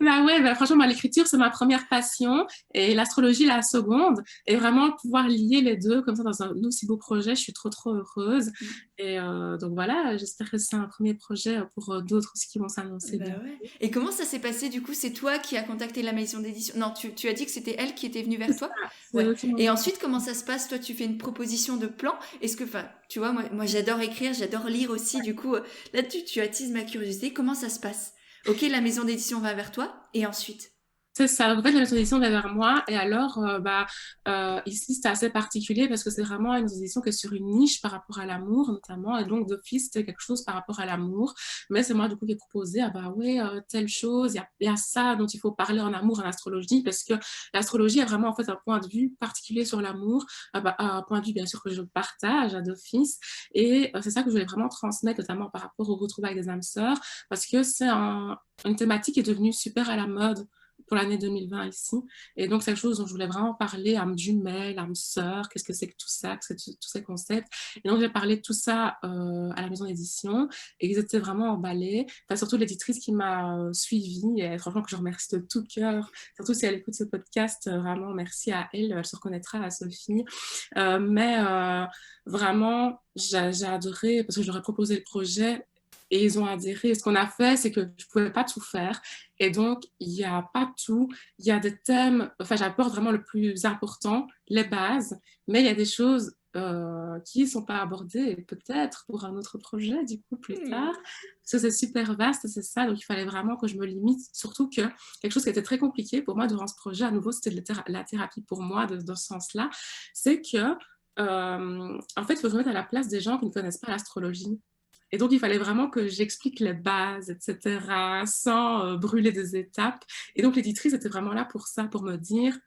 Bah ouais, bah franchement, l'écriture, c'est ma première passion et l'astrologie, la seconde. Et vraiment, pouvoir lier les deux comme ça dans un aussi beau projet, je suis trop heureuse. Et donc voilà, j'espère que c'est un premier projet pour d'autres aussi qui vont s'annoncer Bah bien. ouais. Et comment ça s'est passé, du coup? C'est toi qui as contacté la maison d'édition? Non, tu as dit que c'était elle qui était venue vers toi? C'est Ouais. aussi Et mon... ensuite, comment ça se passe? Toi, tu fais une proposition de plan. Est-ce que, enfin, tu vois, moi j'adore écrire, j'adore lire aussi. Du coup, là, tu attises ma curiosité. Comment ça se passe? Ok, la maison d'édition va vers toi. Et ensuite? C'est ça. Donc, en fait, la maison d'édition vient vers moi. Et alors, ici, c'est assez particulier parce que c'est vraiment une maison d'édition qui est sur une niche par rapport à l'amour, notamment. Et donc, d'office, c'était quelque chose par rapport à l'amour. Mais c'est moi, du coup, qui ai proposé, ah bah ouais, telle chose, il y a ça dont il faut parler en amour, en astrologie, parce que l'astrologie a vraiment, en fait, un point de vue particulier sur l'amour, un point de vue, bien sûr, que je partage d'office. Et c'est ça que je voulais vraiment transmettre, notamment par rapport au retrouvailles des âmes sœurs, parce que une thématique qui est devenue super à la mode pour l'année 2020 ici. Et donc, c'est quelque chose dont je voulais vraiment parler, âme jumelle, âme sœur, qu'est-ce que c'est que tout ça, que c'est tous ces concepts. Et donc, j'ai parlé de tout ça à la maison d'édition et ils étaient vraiment emballés. Enfin, surtout l'éditrice qui m'a suivie et franchement que je remercie de tout cœur. Surtout si elle écoute ce podcast, vraiment merci à elle. Elle se reconnaîtra à Sophie. Vraiment, j'ai adoré parce que je leur ai proposé le projet et ils ont adhéré. Et ce qu'on a fait, c'est que je ne pouvais pas tout faire. Et donc, il n'y a pas tout. Il y a des thèmes, enfin, j'apporte vraiment le plus important, les bases, mais il y a des choses qui ne sont pas abordées, peut-être pour un autre projet, du coup, plus tard. Parce que c'est super vaste, c'est ça. Donc, il fallait vraiment que je me limite. Surtout que quelque chose qui était très compliqué pour moi durant ce projet, à nouveau, c'était la thérapie pour moi, dans ce sens-là, c'est que, en fait, il faut se mettre à la place des gens qui ne connaissent pas l'astrologie. Et donc, il fallait vraiment que j'explique les bases, etc., sans brûler des étapes. Et donc, l'éditrice était vraiment là pour ça, pour me dire,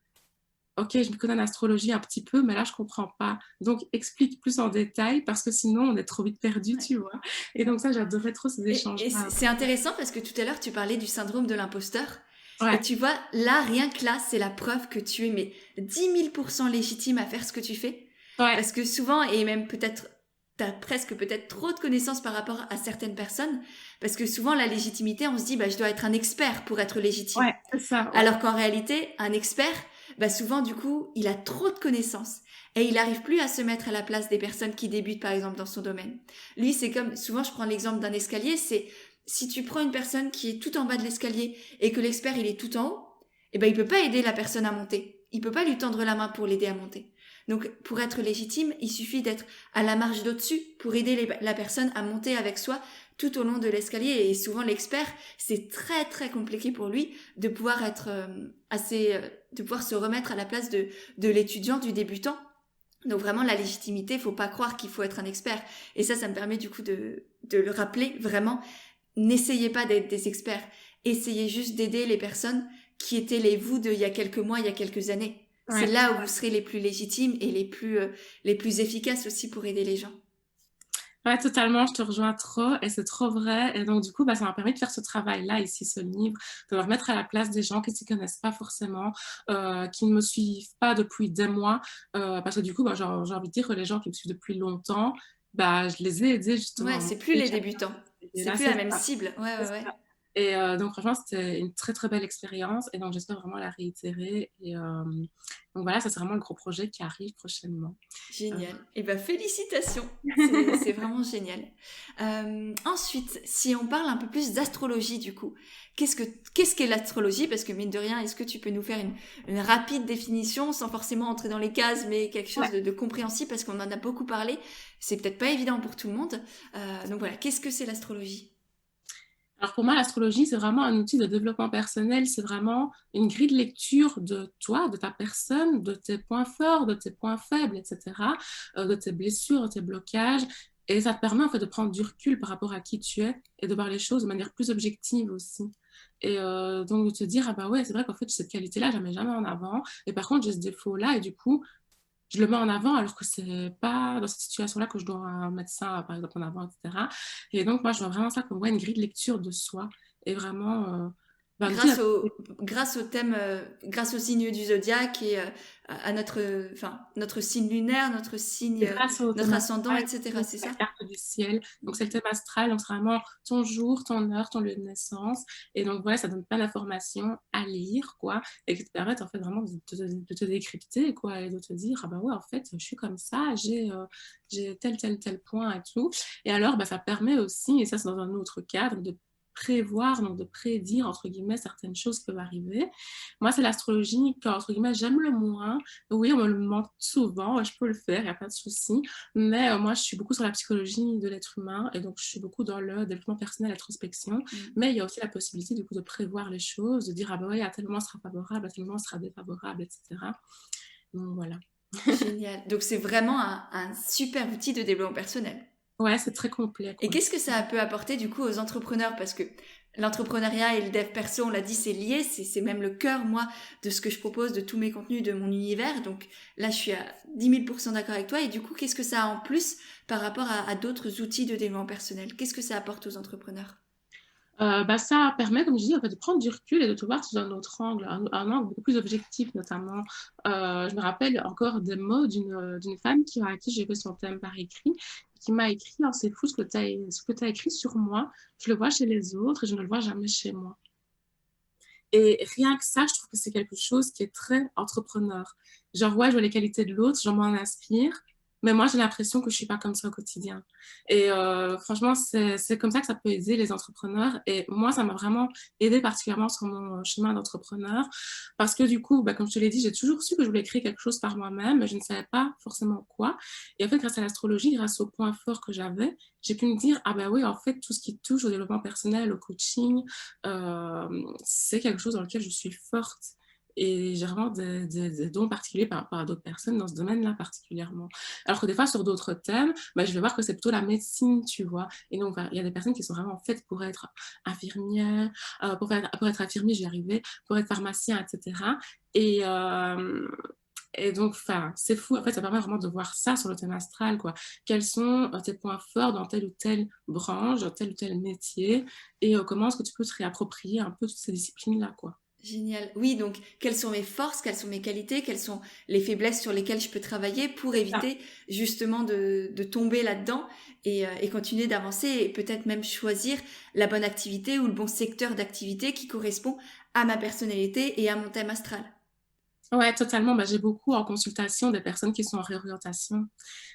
OK, je me connais en astrologie un petit peu, mais là, je ne comprends pas. Donc, explique plus en détail, parce que sinon, on est trop vite perdu, tu vois. Et donc, ça, j'adorais trop ces Et échanges-là. c'est intéressant parce que tout à l'heure, tu parlais du syndrome de l'imposteur. Et Ouais, tu vois, là, rien que là, c'est la preuve que tu es mais 10 000% légitime à faire ce que tu fais. ouais, Parce que souvent, et même peut-être, t'as presque peut-être trop de connaissances par rapport à certaines personnes. Parce que souvent, la légitimité, on se dit, bah, je dois être un expert pour être légitime. ouais, c'est ça, ouais. Alors qu'en réalité, un expert, bah, souvent, du coup, il a trop de connaissances. Et il n'arrive plus à se mettre à la place des personnes qui débutent, par exemple, dans son domaine. Lui, c'est comme, souvent, je prends l'exemple d'un escalier, c'est, si tu prends une personne qui est tout en bas de l'escalier et que l'expert, il est tout en haut, eh ben, il peut pas aider la personne à monter. Il peut pas lui tendre la main pour l'aider à monter. Donc, pour être légitime, il suffit d'être à la marge d'au-dessus pour aider la personne à monter avec soi tout au long de l'escalier. Et souvent, l'expert, c'est très, très compliqué pour lui de pouvoir être de pouvoir se remettre à la place de l'étudiant, du débutant. Donc vraiment, la légitimité, faut pas croire qu'il faut être un expert. Et ça me permet du coup de le rappeler vraiment. N'essayez pas d'être des experts. Essayez juste d'aider les personnes qui étaient les vous il y a quelques mois, il y a quelques années. C'est Ouais. là où vous serez les plus légitimes et les plus efficaces aussi pour aider les gens. Ouais, totalement, je te rejoins trop et c'est trop vrai. Et donc, du coup, ça m'a permis de faire ce travail-là ici, ce livre, de me remettre à la place des gens qui ne s'y connaissent pas forcément, qui ne me suivent pas depuis des mois. Parce que du coup, j'ai envie de dire que les gens qui me suivent depuis longtemps, je les ai aidés justement Ouais, à c'est plus monter. les débutants. Et C'est là, plus c'est la même ça. cible. Ouais, C'est ouais, ouais. ça. Et donc, franchement, c'était une très, très belle expérience. Et donc, j'espère vraiment la réitérer. Et donc, voilà, ça, c'est vraiment le gros projet qui arrive prochainement. Euh, Génial. Et ben félicitations. C'est vraiment génial. Ensuite, si on parle un peu plus d'astrologie du coup, qu'est-ce qu'est l'astrologie? Parce que mine de rien, est-ce que tu peux nous faire une rapide définition sans forcément entrer dans les cases, mais quelque chose ouais. de compréhensible parce qu'on en a beaucoup parlé. C'est peut-être pas évident pour tout le monde. Donc voilà, qu'est-ce que c'est l'astrologie? Alors pour moi, l'astrologie, c'est vraiment un outil de développement personnel. C'est vraiment une grille de lecture de toi, de ta personne, de tes points forts, de tes points faibles, etc., de tes blessures, de tes blocages. Et ça te permet en fait de prendre du recul par rapport à qui tu es et de voir les choses de manière plus objective aussi. Et donc de te dire, ah bah ouais, c'est vrai qu'en fait, cette qualité-là, je la mets jamais en avant. Et par contre, j'ai ce défaut-là. Et du coup, je le mets en avant alors que c'est pas dans cette situation-là que je dois mettre ça, par exemple, en avant, etc. Et donc, moi, je vois vraiment ça comme une grille de lecture de soi et vraiment un outil. Grâce au thème, grâce au signe du zodiaque et à notre signe lunaire, notre signe, C'est grâce au notre thème ascendant, astral, etc. C'est la ça? carte du ciel. Donc, c'est le thème astral. Donc, c'est vraiment ton jour, ton heure, ton lieu de naissance. Et donc, voilà, ça donne plein d'informations à lire, quoi. Et qui te permettent, en fait, vraiment de te décrypter, quoi. Et de te dire, ah bah ouais, en fait, je suis comme ça, j'ai tel point et tout. Et alors, ça permet aussi, et ça, c'est dans un autre cadre, de prévoir, donc de prédire, entre guillemets, certaines choses qui peuvent arriver. Moi, c'est l'astrologie que, entre guillemets, j'aime le moins. Oui, on me le demande souvent, je peux le faire, il n'y a pas de souci. Mais moi, je suis beaucoup sur la psychologie de l'être humain et donc je suis beaucoup dans le développement personnel, l'introspection. Mais il y a aussi la possibilité, du coup, de prévoir les choses, de dire, ah ben oui, à tel moment, ce sera favorable, à tel moment, ce sera défavorable, etc. Donc voilà. Génial. Donc c'est vraiment un super outil de développement personnel. Ouais, c'est très complet, Et quoi. qu'est-ce que ça peut apporter du coup aux entrepreneurs? Parce que l'entrepreneuriat et le dev perso, on l'a dit, c'est lié, c'est même le cœur, moi, de ce que je propose, de tous mes contenus, de mon univers. Donc là, je suis à 10 000% d'accord avec toi. Et du coup, qu'est-ce que ça a en plus par rapport à d'autres outils de développement personnel? Qu'est-ce que ça apporte aux entrepreneurs? Ça permet, comme je dis, en fait, de prendre du recul et de te voir sous un autre angle, un angle beaucoup plus objectif notamment. Je me rappelle encore des mots d'une femme à qui j'ai fait son thème par écrit, qui m'a écrit, oh, c'est fou ce que tu as écrit sur moi, je le vois chez les autres et je ne le vois jamais chez moi. Et rien que ça, je trouve que c'est quelque chose qui est très entrepreneur. Genre, ouais, je vois les qualités de l'autre, j'en m'en inspire, mais moi, j'ai l'impression que je suis pas comme ça au quotidien. Et franchement, c'est comme ça que ça peut aider les entrepreneurs. Et moi, ça m'a vraiment aidé particulièrement sur mon chemin d'entrepreneur. Parce que du coup, comme je te l'ai dit, j'ai toujours su que je voulais créer quelque chose par moi-même, mais je ne savais pas forcément quoi. Et en fait, grâce à l'astrologie, grâce aux points forts que j'avais, j'ai pu me dire, ah ben oui, en fait, tout ce qui touche au développement personnel, au coaching, c'est quelque chose dans lequel je suis forte. Et j'ai vraiment des dons particuliers par rapport à d'autres personnes dans ce domaine-là particulièrement. Alors que des fois, sur d'autres thèmes, je vais voir que c'est plutôt la médecine, tu vois. Et donc, il y a des personnes qui sont vraiment faites pour être infirmières, pour être infirmier, j'y arrivais, pour être pharmacien, etc. Et, et donc, c'est fou. En fait, ça permet vraiment de voir ça sur le thème astral, quoi. Quels sont tes points forts dans telle ou telle branche, dans tel ou tel métier, et comment est-ce que tu peux te réapproprier un peu toutes ces disciplines-là, quoi. Génial. Oui, donc quelles sont mes forces, quelles sont mes qualités, quelles sont les faiblesses sur lesquelles je peux travailler pour Ah, éviter justement de tomber là-dedans et continuer d'avancer et peut-être même choisir la bonne activité ou le bon secteur d'activité qui correspond à ma personnalité et à mon thème astral. ouais, totalement. J'ai beaucoup en consultation des personnes qui sont en réorientation,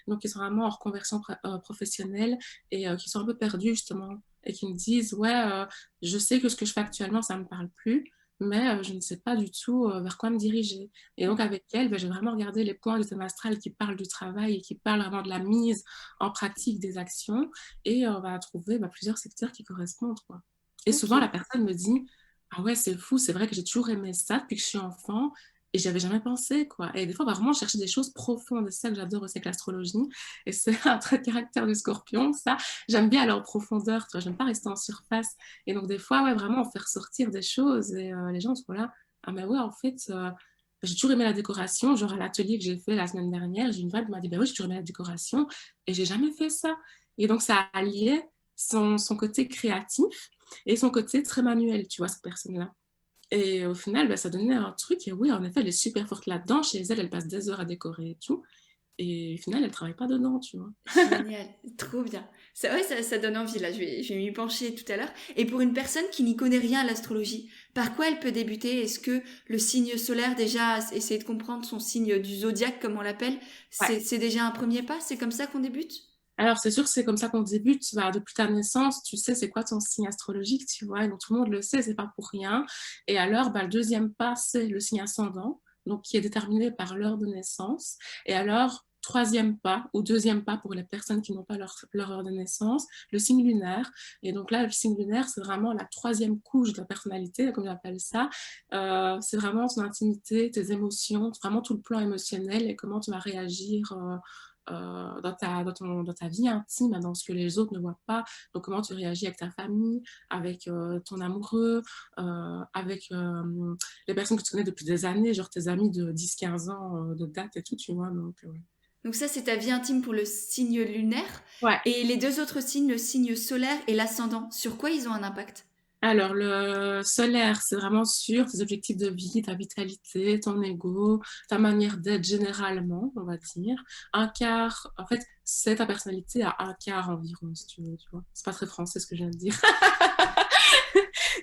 donc qui sont vraiment en reconversion professionnelle et qui sont un peu perdues justement et qui me disent, ouais, je sais que ce que je fais actuellement, ça ne me parle plus, mais je ne sais pas du tout vers quoi me diriger. Et donc avec elles, j'ai vraiment regardé les points du thème astral qui parlent du travail et qui parlent vraiment de la mise en pratique des actions et on va trouver plusieurs secteurs qui correspondent, quoi. Et Ok. souvent, la personne me dit, ah ouais, c'est fou, c'est vrai que j'ai toujours aimé ça depuis que je suis enfant. Et j'y avais jamais pensé, quoi. Et des fois, vraiment chercher des choses profondes. C'est ça que j'adore aussi avec l'astrologie. Et c'est un trait de caractère du scorpion, ça. J'aime bien aller en profondeur, tu vois. J'aime pas rester en surface. Et donc, des fois, ouais, vraiment, faire sortir des choses. Et les gens sont là. Ah, mais ouais, en fait, j'ai toujours aimé la décoration. Genre, à l'atelier que j'ai fait la semaine dernière, j'ai une femme qui m'a dit, ben oui, j'ai toujours aimé la décoration. Et j'ai jamais fait ça. Et donc, ça a allié son côté créatif et son côté très manuel, tu vois, cette personne-là. Et au final, ça donnait un truc. Et oui, en effet, elle est super forte là-dedans. Chez elle, elle passe des heures à décorer et tout. Et au final, elle ne travaille pas dedans, tu vois. Génial, trop bien. Ça, ouais, ça donne envie, là, je vais m'y pencher tout à l'heure. Et pour une personne qui n'y connaît rien à l'astrologie, par quoi elle peut débuter? Est-ce que le signe solaire, déjà, essayer de comprendre son signe du zodiaque, comme on l'appelle, Ouais. c'est déjà un premier pas? C'est comme ça qu'on débute? Alors, c'est sûr que c'est comme ça qu'on débute. Depuis ta naissance, tu sais c'est quoi ton signe astrologique, tu vois. Et donc, tout le monde le sait, c'est pas pour rien. Et alors, le deuxième pas, c'est le signe ascendant, donc qui est déterminé par l'heure de naissance. Et alors, troisième pas ou deuxième pas pour les personnes qui n'ont pas leur heure de naissance, le signe lunaire. Et donc là, le signe lunaire, c'est vraiment la troisième couche de la personnalité, comme j'appelle ça. C'est vraiment ton intimité, tes émotions, vraiment tout le plan émotionnel et comment tu vas réagir dans ta vie intime, dans ce que les autres ne voient pas. Donc, comment tu réagis avec ta famille, avec ton amoureux, avec les personnes que tu connais depuis des années, genre tes amis de 10 15 ans de date et tout, tu vois. Donc, Donc ça, c'est ta vie intime pour le signe lunaire. ouais. Et les deux autres signes, le signe solaire et l'ascendant, sur quoi ils ont un impact? Alors, le solaire, c'est vraiment sur tes objectifs de vie, ta vitalité, ton ego, ta manière d'être généralement, on va dire. Un quart, en fait, c'est ta personnalité à un quart environ, si tu veux, tu vois. C'est pas très français ce que je viens de dire.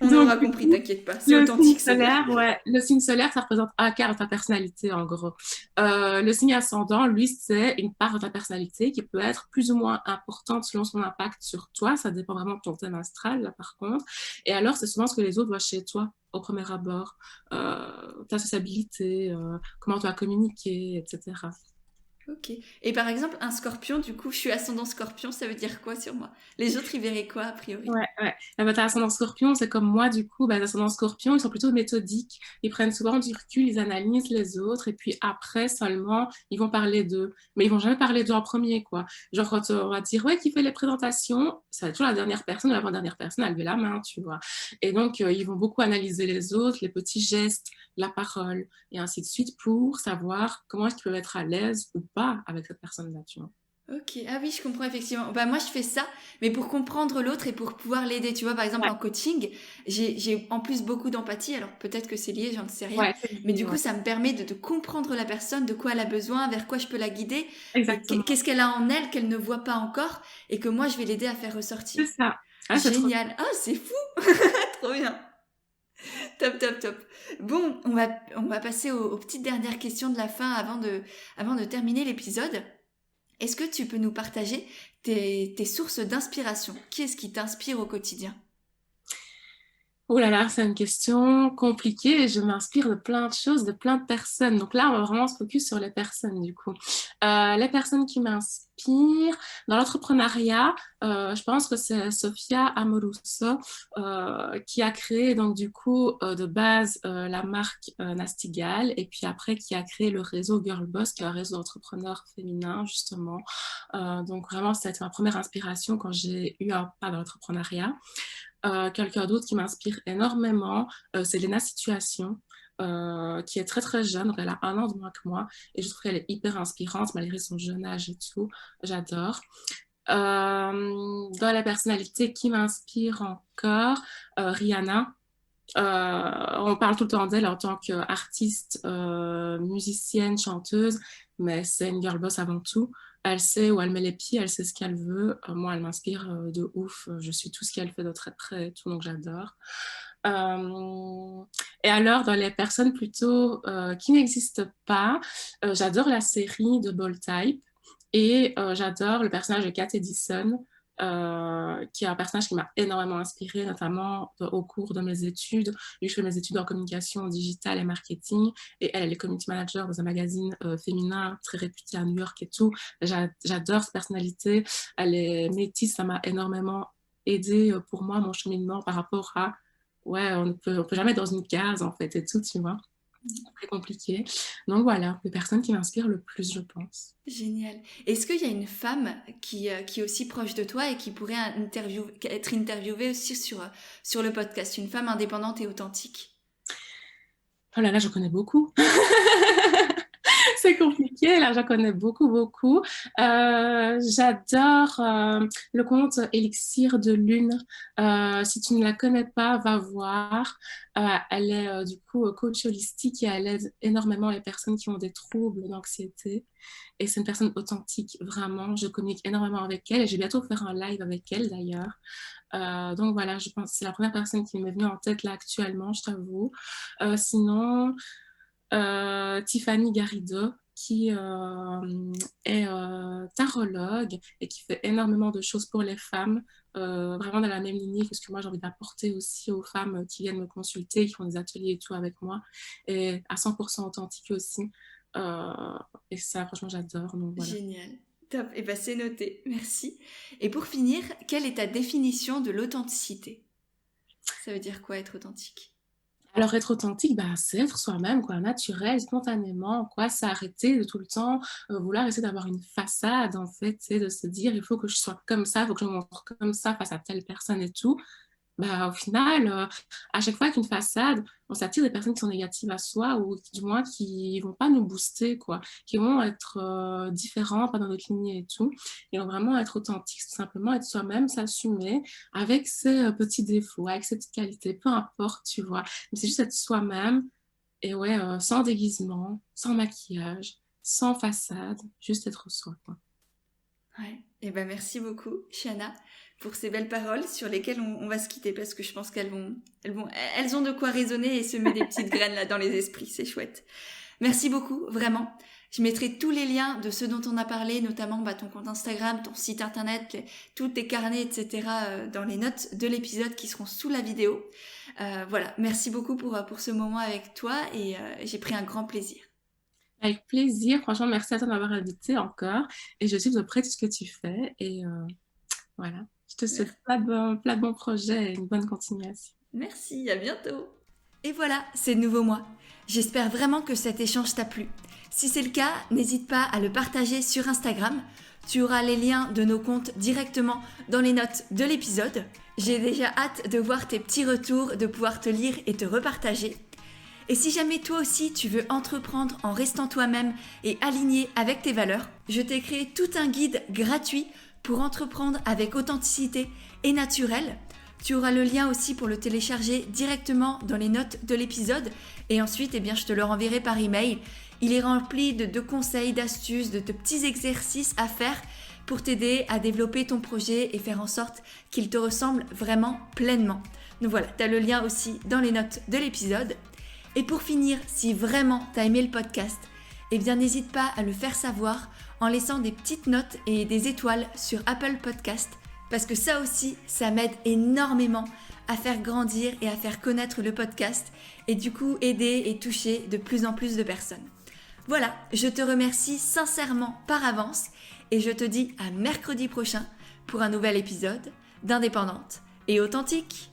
On on Donc, aura du compris, coup, t'inquiète pas, c'est le signe authentique, c'est bon. solaire, ouais, le signe solaire, ça représente un quart de ta personnalité, en gros. Le signe ascendant, lui, c'est une part de ta personnalité qui peut être plus ou moins importante selon son impact sur toi. Ça dépend vraiment de ton thème astral, là, par contre. Et alors, c'est souvent ce que les autres voient chez toi au premier abord. Ta sociabilité, comment tu vas communiquer, etc. Ok. Et par exemple, un scorpion, du coup, je suis ascendant scorpion, ça veut dire quoi sur moi? Les autres, ils verraient quoi, a priori? Ouais, ouais. Bah, t'as ascendant scorpion, c'est comme moi, du coup, bah, les ascendants scorpion, ils sont plutôt méthodiques. Ils prennent souvent du recul, ils analysent les autres, et puis après seulement, ils vont parler d'eux. Mais ils vont jamais parler d'eux en premier, quoi. Genre, quand on va dire, ouais, qui fait les présentations, c'est toujours la dernière personne, ou l'avant-dernière personne à lever la main, tu vois. Et donc, ils vont beaucoup analyser les autres, les petits gestes, la parole, et ainsi de suite, pour savoir comment est-ce qu'ils peuvent être à l'aise ou pas avec cette personne-là, tu vois. Ok, ah oui, je comprends effectivement. Bah moi, je fais ça, mais pour comprendre l'autre et pour pouvoir l'aider. Tu vois, par exemple, Ouais, en coaching, j'ai en plus beaucoup d'empathie. Alors peut-être que c'est lié, j'en sais rien. ouais, c'est Mais lié, du coup, ouais. ça me permet de comprendre la personne, de quoi elle a besoin, vers quoi je peux la guider, et Exactement. qu'est-ce qu'elle a en elle qu'elle ne voit pas encore, et que moi, je vais l'aider à faire C'est ressortir. ça. Ah, c'est trop. Génial. Ah, c'est fou. Trop bien. Top, top, top. Bon, on va passer aux petites dernières questions de la fin avant de terminer l'épisode. Est-ce que tu peux nous partager tes sources d'inspiration? Qui est-ce qui t'inspire au quotidien? Oh là là, c'est une question compliquée. Je m'inspire de plein de choses, de plein de personnes. Donc là, on va vraiment se focus sur les personnes, du coup. Les personnes qui m'inspirent dans l'entrepreneuriat, je pense que c'est Sofia Amoruso qui a créé, donc du coup, de base, la marque Nastigal et puis après qui a créé le réseau Girl Boss, qui est un réseau d'entrepreneurs féminins, justement. Donc vraiment, c'était ma première inspiration quand j'ai eu un pas dans l'entrepreneuriat. Quelqu'un d'autre qui m'inspire énormément, c'est Lena Situation, qui est très très jeune, donc elle a 1 an de moins que moi, et je trouve qu'elle est hyper inspirante malgré son jeune âge et tout. J'adore. Dans la personnalité qui m'inspire encore, Rihanna. On parle tout le temps d'elle en tant qu'artiste, musicienne, chanteuse, mais c'est une girl boss avant tout. Elle sait où elle met les pieds, elle sait ce qu'elle veut. Moi, elle m'inspire de ouf. Je suis tout ce qu'elle fait de très près et tout, donc j'adore. Euh, et alors, dans les personnes plutôt qui n'existent pas, j'adore la série de Bold Type et j'adore le personnage de Kat Edison qui est un personnage qui m'a énormément inspirée, notamment au cours de mes études. Je fais mes études en communication digitale et marketing, et elle est community manager dans un magazine féminin très réputé à New York et tout. J'adore cette personnalité. Elle est métisse, ça m'a énormément aidé pour moi, mon cheminement par rapport à, ouais, on peut jamais être dans une case, en fait, et tout, tu vois. C'est très compliqué. Donc voilà, les personnes qui m'inspirent le plus, je pense. Génial. Est-ce qu'il y a une femme qui est aussi proche de toi et qui pourrait être interviewée aussi sur le podcast? Une femme indépendante et authentique? Oh là là, je connais beaucoup. C'est compliqué, là, j'en connais beaucoup, beaucoup. J'adore le compte Élixir de Lune. Si tu ne la connais pas, va voir. Elle est du coup coach holistique et elle aide énormément les personnes qui ont des troubles d'anxiété. Et c'est une personne authentique, vraiment. Je communique énormément avec elle et je vais bientôt faire un live avec elle d'ailleurs. Donc voilà, je pense que c'est la première personne qui m'est venue en tête là actuellement, je t'avoue. Sinon, Tiffany Garrido, qui est tarologue et qui fait énormément de choses pour les femmes, vraiment dans la même lignée que ce que moi j'ai envie d'apporter aussi aux femmes qui viennent me consulter, qui font des ateliers et tout avec moi, et à 100% authentique aussi. Euh, et ça, franchement, j'adore. Donc voilà. Génial. Top. Et ben c'est noté. Merci. Et pour finir, quelle est ta définition de l'authenticité? Ça veut dire quoi être authentique? Alors, être authentique, bah, c'est être soi-même, quoi, naturel, spontanément, quoi, s'arrêter de tout le temps vouloir essayer d'avoir une façade, en fait, c'est de se dire, il faut que je sois comme ça, il faut que je me montre comme ça face à telle personne et tout. Bah, au final, à chaque fois qu'une façade, on s'attire des personnes qui sont négatives à soi ou du moins qui vont pas nous booster, quoi, qui vont être différentes, pas dans notre lignée et tout. Et donc vraiment être authentique, tout simplement être soi-même, s'assumer avec ses petits défauts, avec ses petites qualités, peu importe, tu vois. Mais c'est juste être soi-même et ouais, sans déguisement, sans maquillage, sans façade, juste être soi, quoi. Ouais. Et ben merci beaucoup, Shana, pour ces belles paroles sur lesquelles on va se quitter parce que je pense elles ont de quoi résonner et semer des petites graines là dans les esprits. C'est chouette. Merci beaucoup, vraiment. Je mettrai tous les liens de ce dont on a parlé, notamment ton compte Instagram, ton site internet, tous tes carnets, etc. Dans les notes de l'épisode qui seront sous la vidéo. Voilà, merci beaucoup pour ce moment avec toi et j'ai pris un grand plaisir. Avec plaisir, franchement, merci à toi de m'avoir invité encore. Et je suis auprès de ce que tu fais. Et voilà, je te souhaite plein de bons projets et une bonne continuation. Merci, à bientôt. Et voilà, c'est de nouveau moi. J'espère vraiment que cet échange t'a plu. Si c'est le cas, n'hésite pas à le partager sur Instagram. Tu auras les liens de nos comptes directement dans les notes de l'épisode. J'ai déjà hâte de voir tes petits retours, de pouvoir te lire et te repartager. Et si jamais toi aussi tu veux entreprendre en restant toi-même et aligné avec tes valeurs, je t'ai créé tout un guide gratuit pour entreprendre avec authenticité et naturel. Tu auras le lien aussi pour le télécharger directement dans les notes de l'épisode et ensuite je te le renverrai par email. Il est rempli de conseils, d'astuces, de petits exercices à faire pour t'aider à développer ton projet et faire en sorte qu'il te ressemble vraiment pleinement. Donc voilà, tu as le lien aussi dans les notes de l'épisode. Et pour finir, si vraiment tu as aimé le podcast, n'hésite pas à le faire savoir en laissant des petites notes et des étoiles sur Apple Podcast parce que ça aussi, ça m'aide énormément à faire grandir et à faire connaître le podcast et du coup aider et toucher de plus en plus de personnes. Voilà, je te remercie sincèrement par avance et je te dis à mercredi prochain pour un nouvel épisode d'Indépendante et Authentique.